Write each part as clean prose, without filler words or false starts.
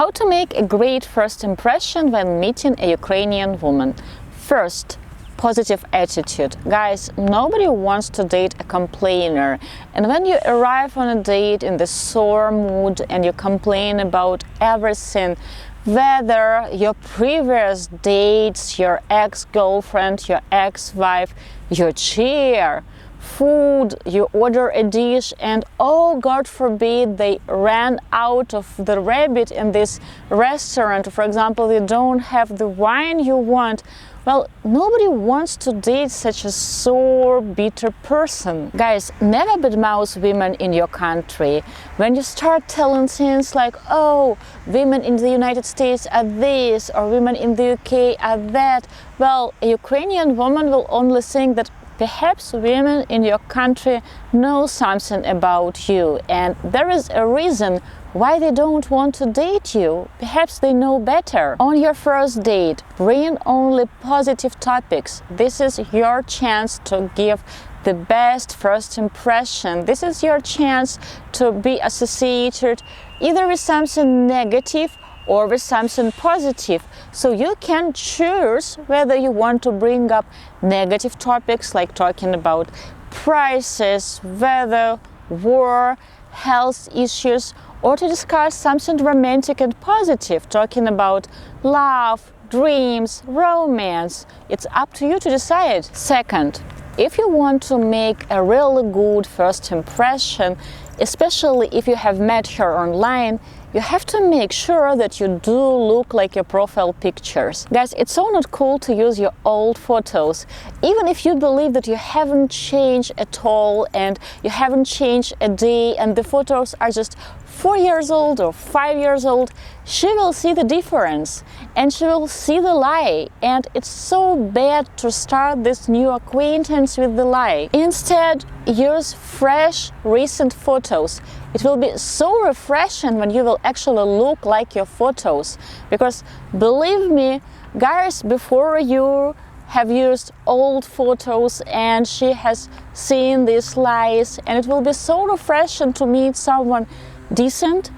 How to make a great first impression when meeting a Ukrainian woman. First, positive attitude. Guys, nobody wants to date a complainer. And when you arrive on a date in the sore mood and you complain about everything, whether your previous dates, your ex-girlfriend, your ex-wife, your chair, food, you order a dish and oh God forbid they ran out of the rabbit in this restaurant, for example, they don't have the wine you want. Well, nobody wants to date such a sore, bitter person. Guys, never badmouth women in your country. When you start telling things like, oh, women in the United States are this, or women in the UK are that, well, a Ukrainian woman will only think that perhaps women in your country know something about you, and there is a reason why they don't want to date you. Perhaps they know better. On your first date, bring only positive topics. This is your chance to give the best first impression. This is your chance to be associated either with something negative or with something positive. So you can choose whether you want to bring up negative topics like talking about prices, weather, war, health issues, or to discuss something romantic and positive, talking about love, dreams, romance. It's up to you to decide. Second, if you want to make a really good first impression, especially if you have met her online, you have to make sure that you do look like your profile pictures. Guys, it's so not cool to use your old photos. Even if you believe that you haven't changed at all and you haven't changed a day and the photos are just 4 years old or 5 years old, she will see the difference and she will see the lie. And it's so bad to start this new acquaintance with the lie. Instead, use fresh, recent photos. It will be so refreshing when you will actually look like your photos. Because believe me, guys before you have used old photos and she has seen these lies, and it will be so refreshing to meet someone decent,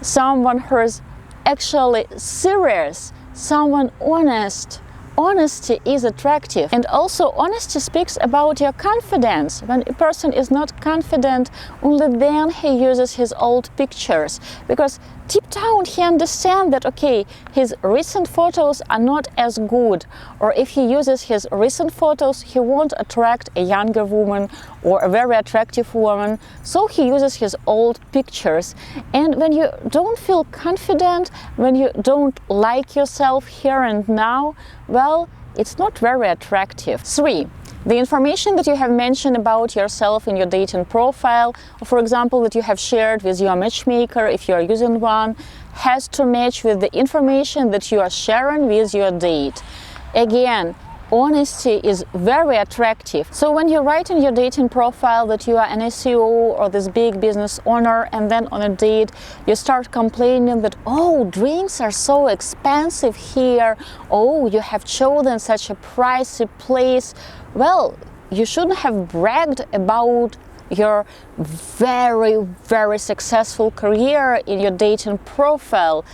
someone who is actually serious, someone honest. Honesty is attractive, and also honesty speaks about your confidence. When a person is not confident, only then he uses his old pictures, because deep down he understands that okay, his recent photos are not as good, or if he uses his recent photos he won't attract a younger woman or a very attractive woman, so he uses his old pictures. And when you don't feel confident, when you don't like yourself here and now, well, it's not very attractive. 3. The information that you have mentioned about yourself in your dating profile, or for example that you have shared with your matchmaker if you are using one, has to match with the information that you are sharing with your date. Again, honesty is very attractive. So when you write in your dating profile that you are an SEO or this big business owner, and then on a date you start complaining that, oh, drinks are so expensive here, oh, you have chosen such a pricey place, well, you shouldn't have bragged about your very, very successful career in your dating profile.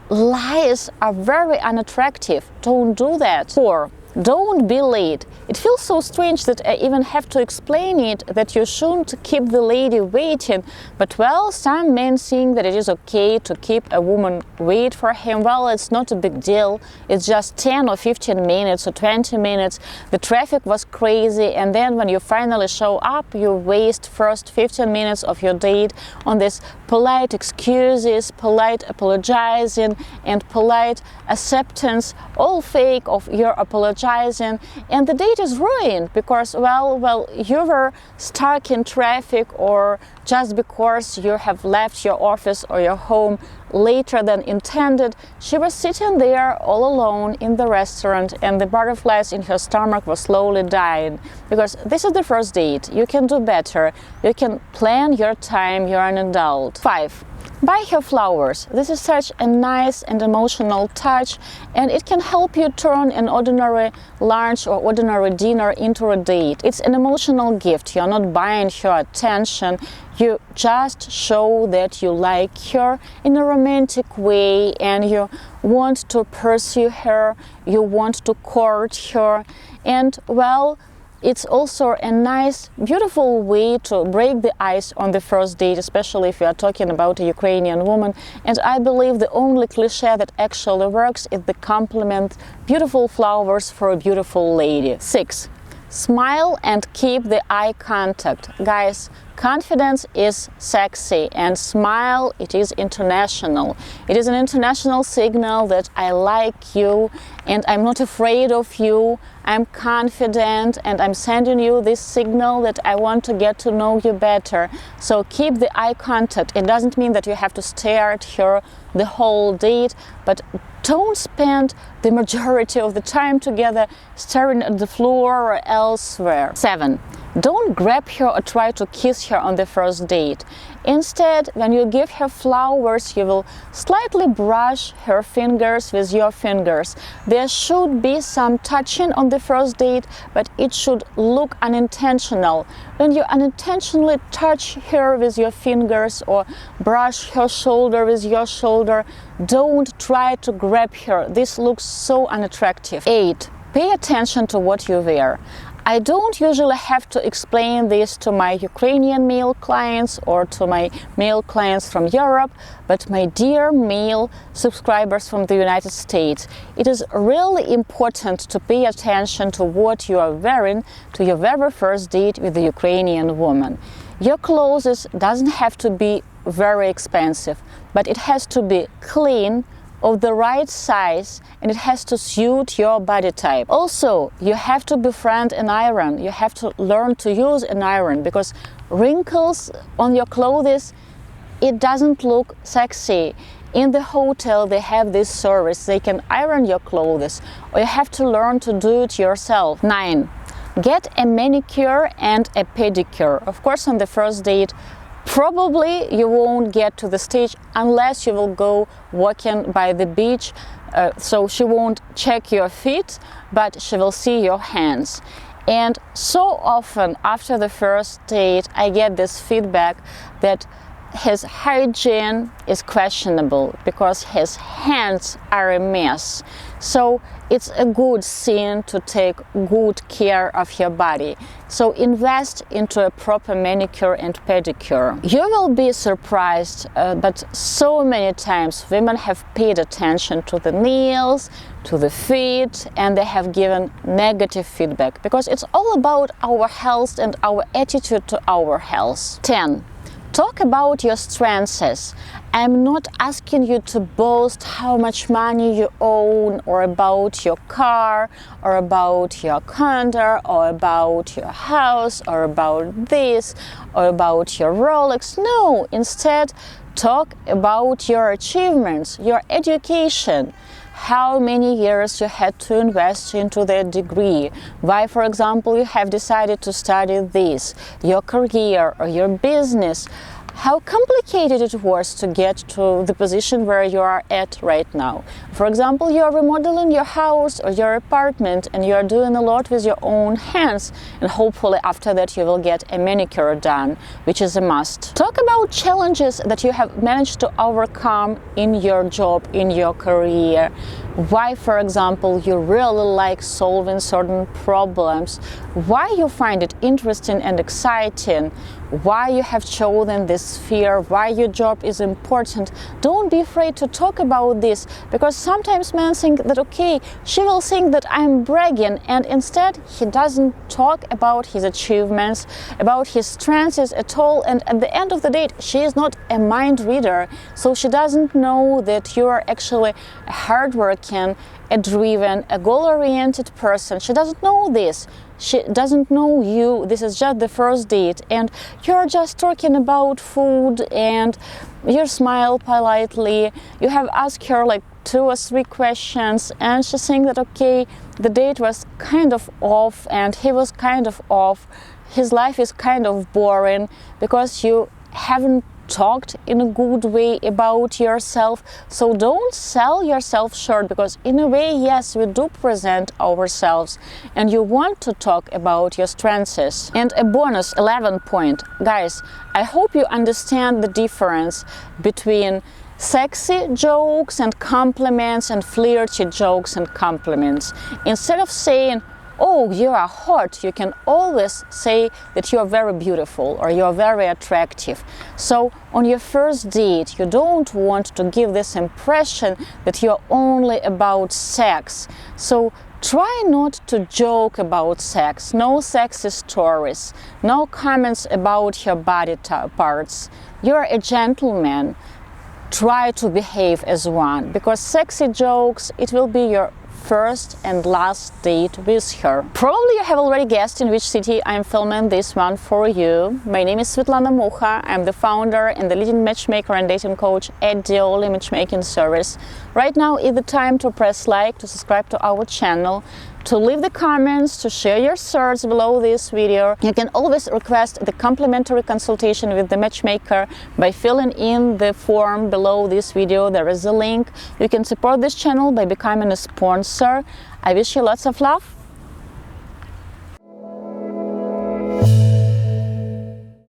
Lies are very unattractive. Don't do that. 4. Don't be late. It feels so strange that I even have to explain it, that you shouldn't keep the lady waiting. But well, some men think that it is okay to keep a woman wait for him. Well, it's not a big deal. It's just 10 or 15 minutes or 20 minutes. The traffic was crazy, and then when you finally show up, you waste first 15 minutes of your date on this polite excuses, polite apologizing, and polite acceptance, all fake of your apologizing, and the date is ruined because, well, you were stuck in traffic, or just because you have left your office or your home later than intended, she was sitting there all alone in the restaurant and the butterflies in her stomach were slowly dying. Because this is the first date. You can do better. You can plan your time. You're an adult. 5. Buy her flowers. This is such a nice and emotional touch, and it can help you turn an ordinary lunch or ordinary dinner into a date. It's an emotional gift. You're not buying her attention. You just show that you like her in a romantic way and you want to pursue her, you want to court her, and well, it's also a nice, beautiful way to break the ice on the first date, especially if you are talking about a Ukrainian woman. And I believe the only cliche that actually works is the compliment, beautiful flowers for a beautiful lady. 6. Smile and keep the eye contact. Guys, confidence is sexy, and smile, it is international. It is an international signal that I like you and I'm not afraid of you. I'm confident and I'm sending you this signal that I want to get to know you better. So keep the eye contact. It doesn't mean that you have to stare at her the whole date, but don't spend the majority of the time together staring at the floor or elsewhere. 7. Don't grab her or try to kiss her on the first date. Instead, when you give her flowers, you will slightly brush her fingers with your fingers. There should be some touching on the first date, but it should look unintentional. When you unintentionally touch her with your fingers or brush her shoulder with your shoulder, don't try to grab her. This looks so unattractive. 8. Pay attention to what you wear. I don't usually have to explain this to my Ukrainian male clients or to my male clients from Europe, but my dear male subscribers from the United States, it is really important to pay attention to what you are wearing to your very first date with a Ukrainian woman. Your clothes doesn't have to be very expensive, but it has to be clean, of the right size, and it has to suit your body type. Also, you have to befriend an iron. You have to learn to use an iron, because wrinkles on your clothes, it doesn't look sexy. In the hotel they have this service, they can iron your clothes, or you have to learn to do it yourself. 9. Get a manicure and a pedicure. Of course, on the first date, probably you won't get to the stage unless you will go walking by the beach, so she won't check your feet, but she will see your hands. And so often after the first date I get this feedback that his hygiene is questionable because his hands are a mess. So it's a good thing to take good care of your body. So invest into a proper manicure and pedicure. You will be surprised, but so many times women have paid attention to the nails, to the feet, and they have given negative feedback, because it's all about our health and our attitude to our health. 10. Talk about your strengths. I'm not asking you to boast how much money you own, or about your car, or about your condo, or about your house, or about this, or about your Rolex. No, instead, talk about your achievements, your education. How many years you had to invest into that degree, why, for example, you have decided to study this, your career or your business, how complicated it was to get to the position where you are at right now. For example, you are remodeling your house or your apartment and you are doing a lot with your own hands, and hopefully after that you will get a manicure done, which is a must. Talk about challenges that you have managed to overcome in your job, in your career. Why, for example, you really like solving certain problems, why you find it interesting and exciting, why you have chosen this sphere, why your job is important. Don't be afraid to talk about this, because sometimes men think that, okay, she will think that I'm bragging, and instead he doesn't talk about his achievements, about his strengths at all, and at the end of the day she is not a mind reader, so she doesn't know that you are actually a hardworking, a driven, a goal-oriented person. She doesn't know this. She doesn't know you. This is just the first date, and you're just talking about food, and you smile politely. You have asked her like 2 or 3 questions, and she thinks that, okay, the date was kind of off, and he was kind of off. His life is kind of boring because you haven't talked in a good way about yourself. So don't sell yourself short, because in a way, yes, we do present ourselves and you want to talk about your strengths. And a bonus 11 point, guys, I hope you understand the difference between sexy jokes and compliments and flirty jokes and compliments. Instead of saying, oh, you are hot, you can always say that you are very beautiful or you are very attractive. So on your first date, you don't want to give this impression that you're only about sex. So try not to joke about sex. No sexy stories, no comments about your body parts. You're a gentleman. Try to behave as one, because sexy jokes, it will be your first and last date with her. Probably you have already guessed in which city I'm filming this one for you. My name is Svetlana Mucha. I'm the founder and the leading matchmaker and dating coach at Diolli matchmaking service. Right now is the time to press like, to subscribe to our channel, to leave the comments, to share your thoughts below this video. You can always request the complimentary consultation with the matchmaker by filling in the form below this video. There is a link. You can support this channel by becoming a sponsor. I wish you lots of love.